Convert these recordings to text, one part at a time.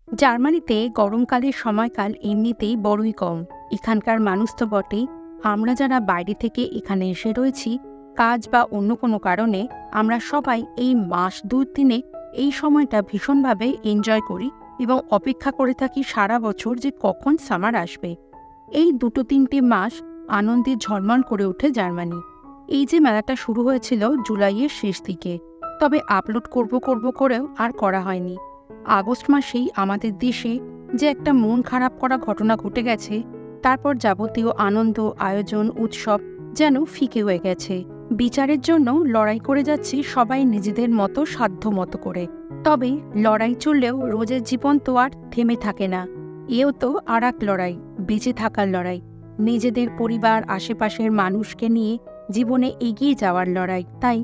জার্মানিতে গরমকালের সময়কাল এমনিতেই বড়ই কম। এখানকার মানুষ তো বটেই, আমরা যারা বাইরে থেকে এখানে এসে রয়েছি কাজ বা অন্য কোনো কারণে, আমরা সবাই এই মাস 2-3 এই সময়টা ভীষণভাবে এনজয় করি এবং অপেক্ষা করে থাকি সারা বছর যে কখন সামার আসবে। এই 2-3টে মাস আনন্দে ঝলমল করে ওঠে জার্মানি। এই যে মেলাটা শুরু হয়েছিল জুলাইয়ের শেষ দিকে, তবে আপলোড করব করেও আর করা হয়নি। আগস্ট মাসেই আমাদের দেশে যে একটা মন খারাপ করা ঘটনা ঘটে গেছে, তারপর যাবতীয় আনন্দ, আয়োজন, উৎসব যেন ফিকে হয়ে গেছে। বিচারের জন্য লড়াই করে যাচ্ছি সবাই নিজেদের মতো, সাধ্য মতো করে। তবে লড়াই চললেও রোজের জীবন তো আর থেমে থাকে না। এও তো আর এক লড়াই, বেঁচে থাকার লড়াই, নিজেদের পরিবার, আশেপাশের মানুষকে নিয়ে জীবনে এগিয়ে যাওয়ার লড়াই। তাই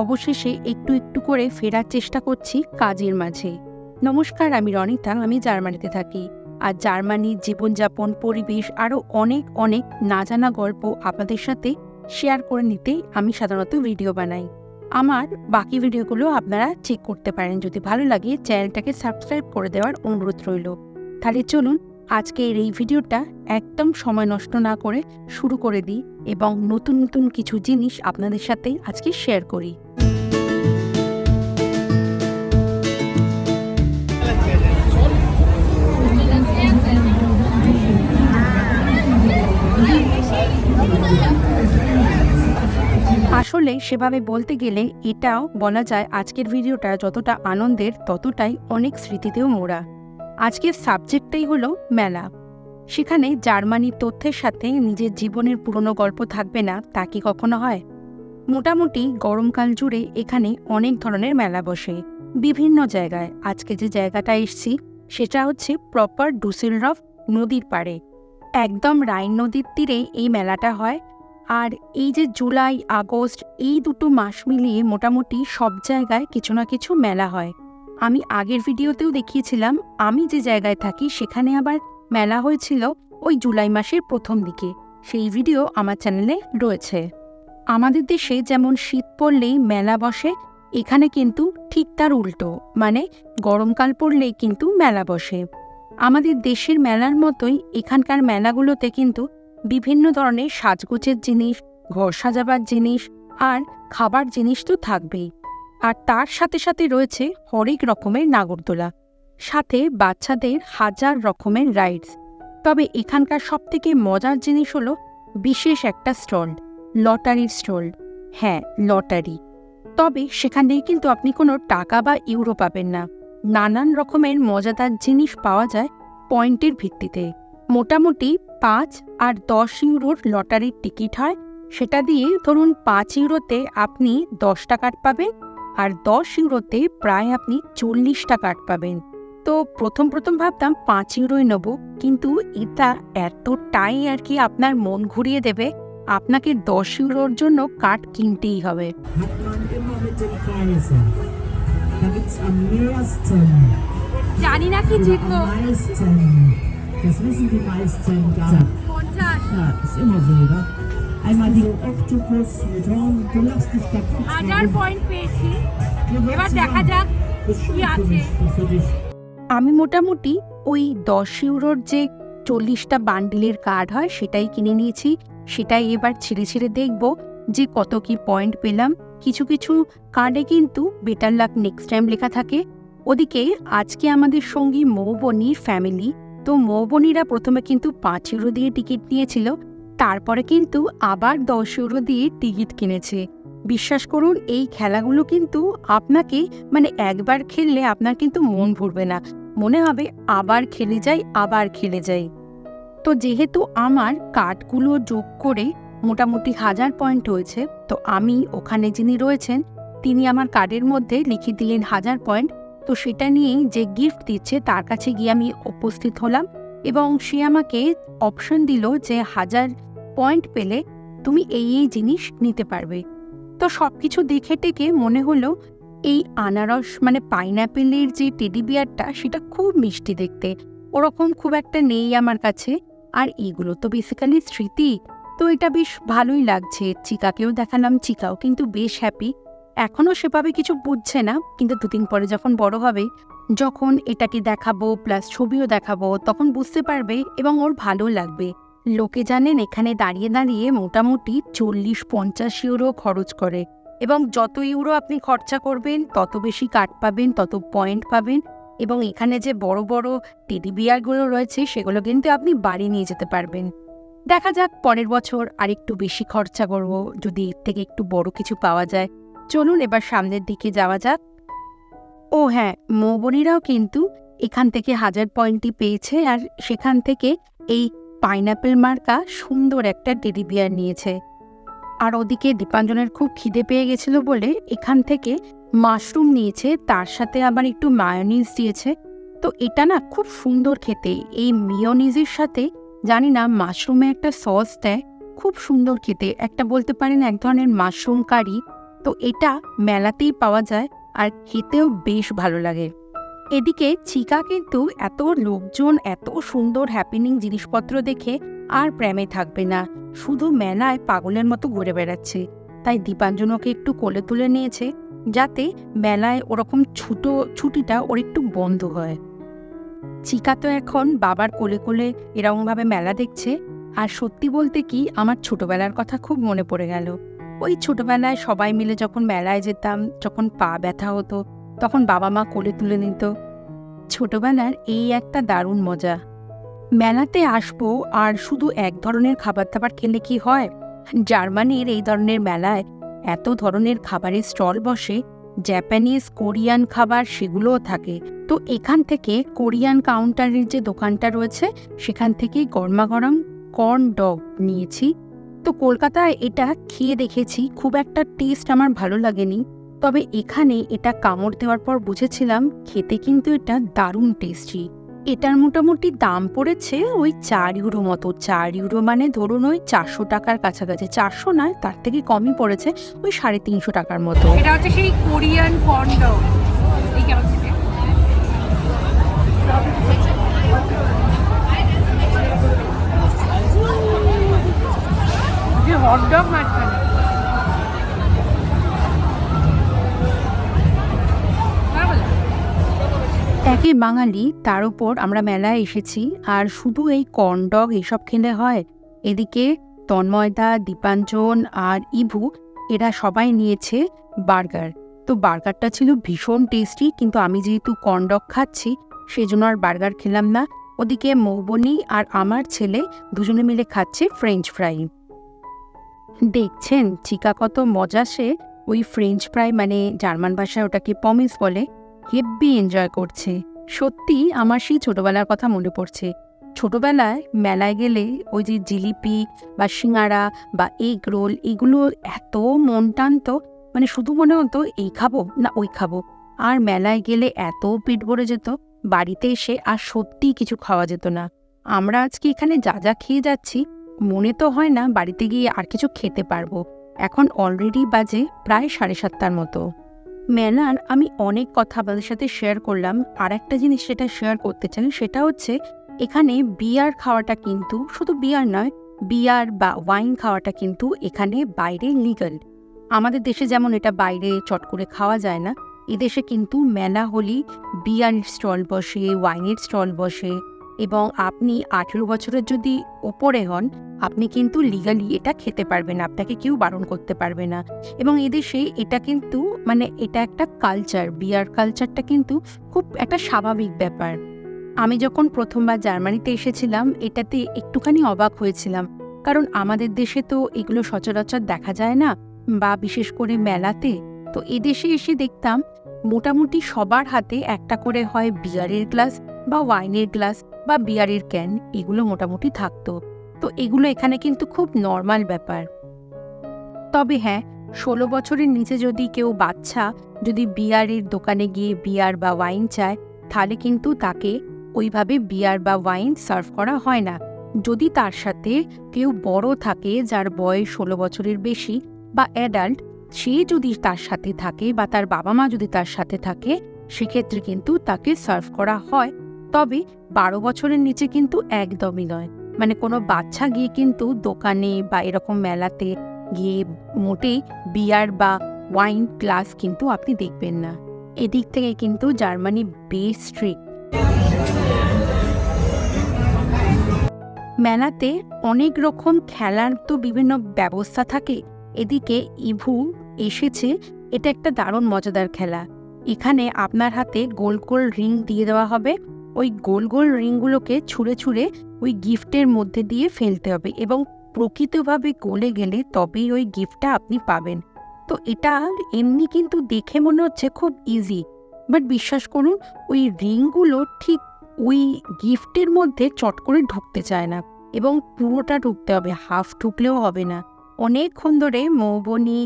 অবশেষে একটু একটু করে ফেরার চেষ্টা করছি কাজের মাঝে। নমস্কার, আমি রনিতা, আমি জার্মানিতে থাকি। আর জার্মানির জীবনযাপন, পরিবেশ আরও অনেক অনেক না জানা গল্প আপনাদের সাথে শেয়ার করে নিতেই আমি সাধারণত ভিডিও বানাই। আমার বাকি ভিডিওগুলো আপনারা চেক করতে পারেন। যদি ভালো লাগে চ্যানেলটাকে সাবস্ক্রাইব করে দেওয়ার অনুরোধ রইল। তাহলে চলুন আজকের এই ভিডিওটা একদম সময় নষ্ট না করে শুরু করে দিই এবং নতুন নতুন কিছু জিনিস আপনাদের সাথে আজকে শেয়ার করি। আসলে সেভাবে বলতে গেলে এটাও বলা যায় আজকের ভিডিওটা যতটা আনন্দের ততটাই অনেক স্মৃতিতেও মোড়া। আজকের সাবজেক্টটাই হলো মেলা। সেখানে জার্মানির তথ্যের সাথে নিজের জীবনের পুরনো গল্প থাকবে না, তা কি কখনো হয়? মোটামুটি গরমকাল জুড়ে এখানে অনেক ধরনের মেলা বসে বিভিন্ন জায়গায়। আজকে যে জায়গাটা এসছি সেটা হচ্ছে প্রপার ডুসেলডর্ফ নদীর পাড়ে, একদম রাইন নদীর তীরে এই মেলাটা হয়। আর এই যে জুলাই, আগস্ট এই দুটো মাস মিলিয়ে মোটামুটি সব জায়গায় কিছু না কিছু মেলা হয়। আমি আগের ভিডিওতেও দেখিয়েছিলাম, আমি যে জায়গায় থাকি সেখানে আবার মেলা হয়েছিল ওই জুলাই মাসের প্রথম দিকে। সেই ভিডিও আমার চ্যানেলে রয়েছে। আমাদের দেশে যেমন শীত পড়লেই মেলা বসে, এখানে কিন্তু ঠিক তার উল্টো, মানে গরমকাল পড়লেই কিন্তু মেলা বসে। আমাদের দেশের মেলার মতোই এখানকার মেলাগুলোতে কিন্তু বিভিন্ন ধরনের সাজগোজের জিনিস, ঘর সাজাবার জিনিস আর খাবার জিনিস তো থাকবেই। আর তার সাথে সাথে রয়েছে হরেক রকমের নাগরদোলা, সাথে বাচ্চাদের হাজার রকমের রাইডস। তবে এখানকার সবথেকে মজার জিনিস হলো বিশেষ একটা স্টল, লটারির স্টল। হ্যাঁ, লটারি। তবে সেখানে কিন্তু আপনি কোনো টাকা বা ইউরো পাবেন না। নানান রকমের মজাদার জিনিস পাওয়া যায় পয়েন্টের ভিত্তিতে। মোটামুটি 5 আর 10 ইউরোর লটারির টিকিট হয়। সেটা দিয়ে ধরুন 5 ইউরোতে আপনি 10টা কার্ড পাবেন, আর 10 ইউরোতে প্রায় আপনি 40টা কার্ড পাবেন। তো প্রথম ভাবতাম 5 ইউরোই নেব, কিন্তু এটা এতটাই আর কি আপনার মন ঘুরিয়ে দেবে, আপনাকে 10 ইউরোর জন্য কার্ড কিনতেই হবে। জানি না কি জিতবো। Das wissen die meisten gar nicht. 50 Ja, ist immer so, oder? Einmal die Oktopus mit Horn, du lachst dich kaputt. হাজার পয়েন্ট পেয়েছি, এবার দেখা যাক কি আছে। Für dich. আমি মোটামুটি ওই 10 ইউরোর যে 40টা বান্ডিলের কার্ড হয় সেটাই কিনে নিয়েছি। সেটাই এবার ছিঁড়ে দেখব যে কত কি পয়েন্ট পেলাম। কিছু কিছু কার্ডে কিন্তু বেটার লাক নেক্সট টাইম লেখা থাকে। ওদিকে আজকে আমাদের সঙ্গী মৌবনির ফ্যামিলি, তো মৌবনিরা প্রথমে কিন্তু 5 ইউরো দিয়ে টিকিট নিয়েছিল, তারপরে কিন্তু আবার 10 ইউরো দিয়ে টিকিট কিনেছে। বিশ্বাস করুন, এই খেলাগুলো কিন্তু আপনাকে মানে একবার খেললে আপনার কিন্তু মন ভরবে না, মনে হবে আবার খেলে যাই। তো যেহেতু আমার কার্ডগুলো যোগ করে মোটামুটি 1000 পয়েন্ট হয়েছে, তো আমি ওখানে যিনি রয়েছেন তিনি আমার কার্ডের মধ্যে লিখে দিলেন 1000 পয়েন্ট। তো সেটা নিয়েই যে গিফট দিচ্ছে তার কাছে গিয়ে আমি উপস্থিত হলাম এবং সে আমাকে অপশন দিল যে 1000 পয়েন্ট পেলে তুমি এই জিনিস নিতে পারবে। তো সব কিছু দেখে টেকে মনে হলো এই আনারস মানে পাইনঅ্যাপেলের যে টেডি বিয়ারটা সেটা খুব মিষ্টি দেখতে, ওরকম খুব একটা নেই আমার কাছে। আর এগুলো তো বেসিক্যালি স্মৃতি, তো এটা বেশ ভালোই লাগছে। চিকাকেও দেখালাম, চিকাও কিন্তু বেশ হ্যাপি। এখনও সেভাবে কিছু বুঝছে না, কিন্তু দুদিন পরে যখন বড় হবে যখন এটাকে দেখাবো প্লাস ছবিও দেখাবো তখন বুঝতে পারবে এবং ওর ভালো লাগবে। লোকে জানেন এখানে দাঁড়িয়ে দাঁড়িয়ে মোটামুটি 40-50 ইউরো খরচ করে, এবং যত ইউরো আপনি খরচা করবেন তত বেশি কার্ড পাবেন, তত পয়েন্ট পাবেন, এবং এখানে যে বড় বড় টেডি বিয়ারগুলো রয়েছে সেগুলো কিন্তু আপনি বাড়ি নিয়ে যেতে পারবেন। দেখা যাক পরের বছর আরেকটু বেশি খরচা করব যদি এর থেকে একটু বড় কিছু পাওয়া যায়। চলুন এবার সামনের দিকে যাওয়া যাক। ও হ্যাঁ, মৌবনীরাও কিন্তু এখান থেকে 1000 পয়েন্টই পেয়েছে, আর সেখান থেকে এই পাইনাপেল মার্কা সুন্দর একটা টেডি বিয়ার নিয়েছে। আর ওদিকে দীপাঞ্জনের খুব খিদে পেয়ে গেছিল বলে এখান থেকে মাশরুম নিয়েছে, তার সাথে আবার একটু মায়োনিজ দিয়েছে। তো এটা না খুব সুন্দর খেতে, এই মিয়োনিজের সাথে জানি না মাশরুমে একটা সস দেয়, খুব সুন্দর খেতে, একটা বলতে পারেন এক ধরনের মাশরুম কারি। তো এটা মেলাতেই পাওয়া যায় আর খেতেও বেশ ভালো লাগে। এদিকে চিকা কিন্তু এত লোকজন, এত সুন্দর হ্যাপিনিং জিনিসপত্র দেখে আর প্রেমে থাকবে না, শুধু মেলায় পাগলের মতো ঘুরে বেড়াচ্ছে। তাই দীপাঞ্জন ওকে একটু কোলে তুলে নিয়েছে যাতে মেলায় ওরকম ছুটিটা ওর একটু বন্ধ হয়। চিকা তো এখন বাবার কোলে কোলে এরকমভাবে মেলা দেখছে, আর সত্যি বলতে কি আমার ছোটবেলার কথা খুব মনে পড়ে গেল। ওই ছোটবেলায় সবাই মিলে যখন মেলায় যেতাম, যখন পা ব্যথা হতো তখন বাবা মা কোলে তুলে নিত। ছোটবেলার এই একটা দারুণ মজা। মেলাতে আসবো আর শুধু এক ধরনের খাবার দাবার খেলে কি হয়? জার্মানির এই ধরনের মেলায় এত ধরনের খাবারের স্টল বসে, জাপানিজ কোরিয়ান খাবার সেগুলোও থাকে। তো এখান থেকে কোরিয়ান কাউন্টারের যে দোকানটা রয়েছে সেখান থেকে গরমাগরম কর্ন ডগ নিয়েছি। তো কলকাতায় এটা খেয়ে দেখেছি, খুব একটা টেস্ট আমার ভালো লাগেনি, তবে এখানে এটা কামড় দেওয়ার পর বুঝেছিলাম খেতে কিন্তু এটা দারুণ টেস্টি। এটার মোটামুটি দাম পড়েছে ওই 4 ইউরো মতো। 4 ইউরো মানে ধরুন ওই 400 টাকার কাছাকাছি, 400 নয় তার থেকে কমই পড়েছে, ওই 350 টাকার মতো। এটা হচ্ছে সেই কোরিয়ান কর্ন ডগ। এই কেমন খেতে? যে হট ডগ মাঝখানে। একে বাঙালি, তার উপর আমরা মেলায় এসেছি আর শুধু এই কর্ন ডগ এইসব খেলে হয়? এদিকে তন্ময়দা, দীপাঞ্জন আর ইভু এরা সবাই নিয়েছে বার্গার। তো বার্গারটা ছিল ভীষণ টেস্টি, কিন্তু আমি যেহেতু কর্ন ডগ খাচ্ছি সেজন্য আর বার্গার খেলাম না। ওদিকে মৌবনী আর আমার ছেলে দুজনে মিলে খাচ্ছে ফ্রেঞ্চ ফ্রাই। দেখছেন চিকা কত মজা, সে ওই ফ্রেঞ্চ ফ্রাই মানে জার্মান ভাষায় ওটাকে পমিস বলে, হেব্বি এনজয় করছে। সত্যি আমার সেই ছোটবেলার কথা মনে পড়ছে। ছোটবেলায় মেলায় গেলে ওই যে জিলিপি বা সিঙ্গারা বা এগ রোল এগুলো এত মন টানতো, মানে শুধু মনে হতো এই খাবো না ওই খাবো। আর মেলায় গেলে এত পেট ভরে যেত, বাড়িতে এসে আর সত্যিই কিছু খাওয়া যেত না। আমরা আজকে এখানে যা যা খেয়ে যাচ্ছি মনে তো হয় না বাড়িতে গিয়ে আর কিছু খেতে পারবো। এখন অলরেডি বাজে প্রায় 7:30টার মতো। মেলার আমি অনেক কথা আপনাদের সাথে শেয়ার করলাম, আর একটা জিনিস সেটা শেয়ার করতে চান, সেটা হচ্ছে এখানে বিয়ার খাওয়াটা কিন্তু, শুধু বিয়ার নয়, বিয়ার বা ওয়াইন খাওয়াটা কিন্তু এখানে বাইরে লিগাল। আমাদের দেশে যেমন এটা বাইরে চট করে খাওয়া যায় না, এদেশে কিন্তু মেলা হলেই বিয়ারের স্টল বসে, ওয়াইনের স্টল বসে, এবং আপনি 18 বছরের যদি ওপরে হন আপনি কিন্তু লিগালি এটা খেতে পারবেন, আপনাকে কেউ বারণ করতে পারবে না। এবং এদেশে এটা কিন্তু মানে এটা একটা কালচার, বিয়ার কালচারটা কিন্তু খুব একটা স্বাভাবিক ব্যাপার। আমি যখন প্রথমবার জার্মানিতে এসেছিলাম এটাতে একটুখানি অবাক হয়েছিলাম, কারণ আমাদের দেশে তো এগুলো সচরাচর দেখা যায় না, বা বিশেষ করে মেলাতে। তো এদেশে এসে দেখতাম মোটামুটি সবার হাতে একটা করে হয় বিয়ারের গ্লাস বা ওয়াইনের গ্লাস বা বিয়ারের ক্যান, এগুলো মোটামুটি থাকতো। তো এগুলো এখানে কিন্তু খুব নর্মাল ব্যাপার। তবে হ্যাঁ, 16 বছরের নিচে যদি কেউ বাচ্চা যদি বিয়ারের দোকানে গিয়ে বিয়ার বা ওয়াইন চায়, তাহলে কিন্তু তাকে ওইভাবে বিয়ার বা ওয়াইন সার্ভ করা হয় না। যদি তার সাথে কেউ বড় থাকে, যার বয়স 16 বছরের বেশি বা অ্যাডাল্ট, সে যদি তার সাথে থাকে বা তার বাবা মা যদি তার সাথে থাকে, সেক্ষেত্রে কিন্তু তাকে সার্ভ করা হয়। তবে 12 বছরের নিচে কিন্তু একদমই নয়। মানে কোনো বাচ্চা গিয়ে কিন্তু দোকানে বা এরকম মেলাতে গিয়ে মোটেই বিয়ার বা ওয়াইন গ্লাস কিন্তু আপনি দেখবেন না। এদিক থেকে কিন্তু জার্মানি বেশ স্ট্রিক্ট। মেলাতে অনেক রকম খেলার তো বিভিন্ন ব্যবস্থা থাকে। এদিকে ইভু এসেছে, এটা একটা দারুণ মজাদার খেলা। এখানে আপনার হাতে গোল গোল রিং দিয়ে দেওয়া হবে, ওই গোল গোল রিংগুলোকে ছুঁড়ে ছুঁড়ে ওই গিফটের মধ্যে দিয়ে ফেলতে হবে এবং প্রকৃতভাবে গলে গেলে তবেই ওই গিফটটা আপনি পাবেন। তো এটা এমনি কিন্তু দেখে মনে হচ্ছে খুব ইজি, বাট বিশ্বাস করুন ওই রিংগুলো ঠিক ওই গিফটের মধ্যে চট করে ঢুকতে চায় না এবং পুরোটা ঢুকতে হবে, হাফ ঢুকলেও হবে না। অনেকক্ষণ ধরে মৌবনি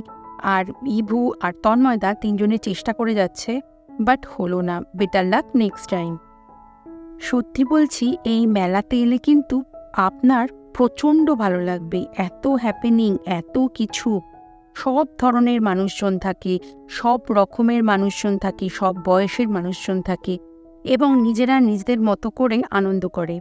আর ইভু আর তন্ময়দা তিনজনে চেষ্টা করে যাচ্ছে, বাট হলো না। Better luck next time. সত্যি বলছি, এই মেলাতে এলে কিন্তু আপনার প্রচণ্ড ভালো লাগবে। এত হ্যাপেনিং, এত কিছু, সব ধরনের মানুষজন থাকে, সব রকমের মানুষজন থাকে, সব বয়সের মানুষজন থাকে এবং নিজেরা নিজেদের মতো করে আনন্দ করে।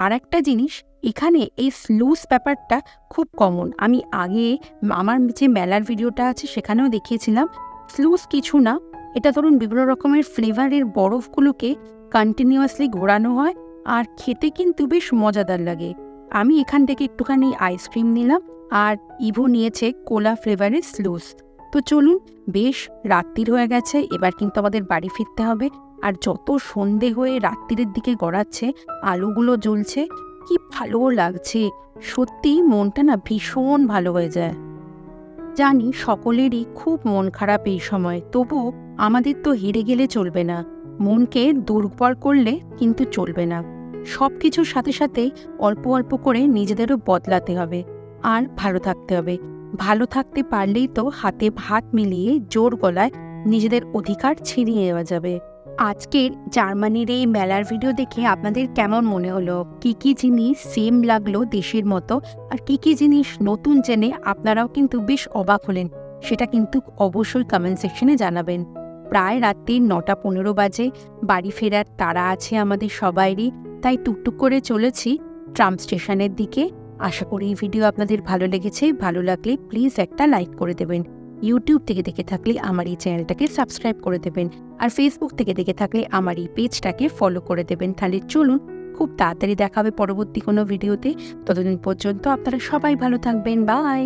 আর একটা জিনিস, এখানে এই স্লুস ব্যাপারটা খুব কমন। আমি আগে আমার যে মেলার ভিডিওটা আছে সেখানেও দেখিয়েছিলাম। স্লুস কিছু না, এটা ধরুন বিভিন্ন রকমের ফ্লেভারের বরফগুলোকে কন্টিনিউয়াসলি ঘোরানো হয় আর খেতে কিন্তু বেশ মজাদার লাগে। আমি এখান থেকে একটুখানি আইসক্রিম নিলাম আর ইভু নিয়েছে কোলা ফ্লেভারের স্লুস। তো চলুন, বেশ রাত্রির হয়ে গেছে, এবার কিন্তু আমাদের বাড়ি ফিরতে হবে। আর যত সন্ধে হয়ে রাত্রির দিকে গড়াচ্ছে, আলোগুলো জ্বলছে, কি ভালো লাগছে। সত্যি মনটা না ভীষণ ভালো হয়ে যায়। জানি সকলেরই খুব মন খারাপ এই সময়, তবু আমাদের তো হেরে গেলে চলবে না, মনকে দুর্বল করলে কিন্তু চলবে না। সব কিছুর সাথে সাথে অল্প অল্প করে নিজেদেরও বদলাতে হবে আর ভালো থাকতে হবে। ভালো থাকতে পারলেই তো হাতে হাত মিলিয়ে জোর গলায় নিজেদের অধিকার ছিনিয়ে নেওয়া যাবে। আজকের জার্মানির এই মেলার ভিডিও দেখে আপনাদের কেমন মনে হলো? কি কি জিনিস সেম লাগলো দেশের মতো, আর কি কি জিনিস নতুন জেনে আপনারাও কিন্তু বেশ অবাক হলেন, সেটা কিন্তু অবশ্যই কমেন্ট সেকশনে জানাবেন। প্রায় রাত্রি 9:15 বাজে, বাড়ি ফেরার তাড়া আছে আমাদের সবাইরই, তাই টুকটুক করে চলেছি ট্রাম স্টেশনের দিকে। আশা করি এই ভিডিও আপনাদের ভালো লেগেছে। ভালো লাগলে প্লিজ একটা লাইক করে দেবেন। ইউটিউব থেকে দেখে থাকলে আমার এই চ্যানেলটাকে সাবস্ক্রাইব করে দেবেন, আর ফেসবুক থেকে দেখে থাকলে আমার এই পেজটাকে ফলো করে দেবেন। তাহলে চলুন, খুব তাড়াতাড়ি দেখা হবে পরবর্তী কোনো ভিডিওতে। ততদিন পর্যন্ত আপনারা সবাই ভালো থাকবেন। বাই।